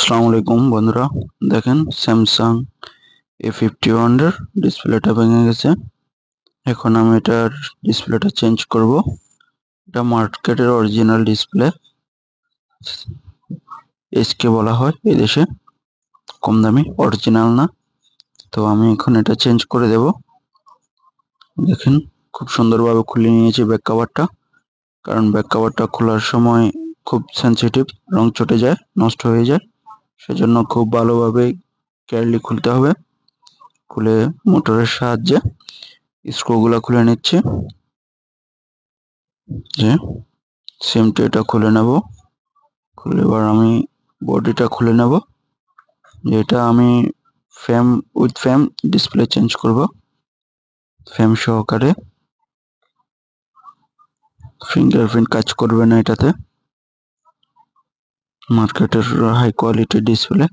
আসসালামু আলাইকুম বন্ধুরা, দেখেন স্যামসাং A51 এর ডিসপ্লেটা ভেঙে গেছে। এখন আমি এটার ডিসপ্লেটা চেঞ্জ করব। এটা মার্কেটের অরিজিনাল ডিসপ্লে, এইচকে বলা হয় এই দেশে, কম দামি, অরিজিনাল না। তো আমি এখন এটা চেঞ্জ করে দেব। দেখেন খুব সুন্দরভাবে খুলে নিয়েছি ব্যাক কভারটা, কারণ ব্যাক কভারটা খোলার সময় খুব সেনসিটিভ, রং চটে যায়, নষ্ট হয়ে যায়, সেজন্য খুব ভালোভাবে কেয়ারলি খুলতে হবে। খুলে মোটরের সাহায্যে স্ক্রুগুলো খুলে নিচ্ছি। যে সিমটা এটা খুলে নেব। খুলে এবার আমি বডিটা খুলে নেব। যেটা আমি উইথ ফ্রেম ডিসপ্লে চেঞ্জ করব, ফ্রেম সহকারে। ফিঙ্গারপ্রিন্ট কাজ করবে না এটাতে। মার্কেটের হাই কোয়ালিটি ডিসপ্লে,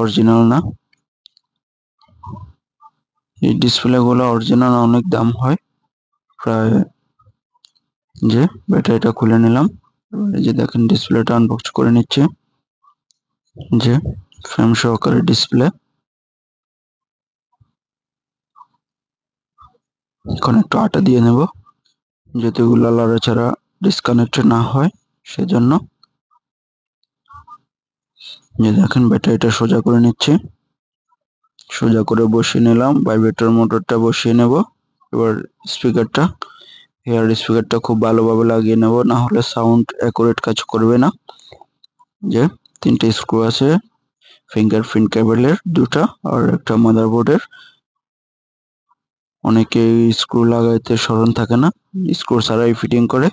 অরিজিনাল না। এই ডিসপ্লেগুলো অরিজিনাল অনেক দাম হয়, প্রায়। যে ব্যাটারিটা খুলে নিলাম। এই যে দেখেন ডিসপ্লেটা আনবক্স করে নিচ্ছে। যে ফ্রেম সহকারে ডিসপ্লে। এখন একটু আটা দিয়ে নেব, যাতে এগুলো লড়াছাড়া ডিসকানেক্ট না হয়, সেজন্য। যে দেখেন ব্যাটারিটা সোজা করে নিচ্ছি। সোজা করে বসিয়ে নিলাম। ভাইব্রেটর মোটরটা বসিয়ে নেব। এবার স্পিকারটা, হেয়ার স্পিকারটা খুব ভালোভাবে লাগিয়ে নেব, না হলে সাউন্ড অ্যাকুরেট কাজ করবে না। যে তিনটে স্ক্রু আছে, ফিঙ্গারপ্রিন্ট কেবলের দুটা আর একটা মাদারবোর্ডের। অনেকে স্ক্রু লাগাইতে স্মরণ থাকে না, স্ক্রু ছাড়াই ফিটিং করে।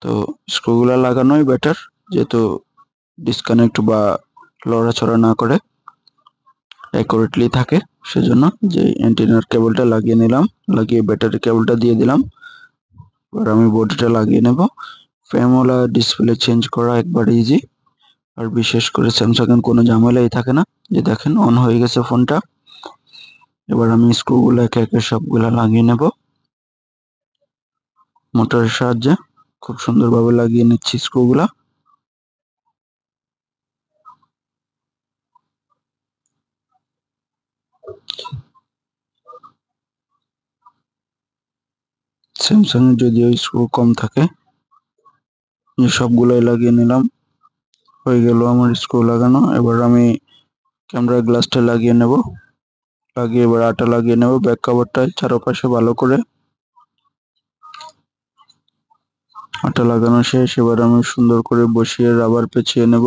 তো স্ক্রুগুলা লাগানোই বেটার, যেহেতু ডিসকানেক্ট বা লড়াছড়া না করে, অ্যাকুরেটলি থাকে, সেজন্য। যে অ্যান্টেনার কেবলটা লাগিয়ে নিলাম, লাগিয়ে ব্যাটারি কেবলটা দিয়ে দিলাম। এবার আমি বডিটা লাগিয়ে নেব। ফ্রেমওয়ালা ডিসপ্লে চেঞ্জ করা একবার ইজি, আর বিশেষ করে স্যামসাং এর কোনো ঝামেলাই থাকে না। যে দেখেন অন হয়ে গেছে ফোনটা। এবার আমি স্ক্রুগুলো একে একে সবগুলা লাগিয়ে নেব মোটরের সাহায্যে। খুব সুন্দরভাবে লাগিয়ে নিচ্ছি স্ক্রুগুলা। স্যামসাং এর যদিও স্ক্রু কম থাকে। সবগুলাই লাগিয়ে নিলাম, হয়ে গেল আমার স্ক্রু লাগানো। এবার আমি ক্যামেরা গ্লাসটা লাগিয়ে নেব। লাগিয়ে এবার আটা লাগিয়ে নেব ব্যাক কভারটায় চারপাশে ভালো করে। আটা লাগানো শেষ। এবার আমি সুন্দর করে বসিয়ে রাবার পেঁচিয়ে নেব।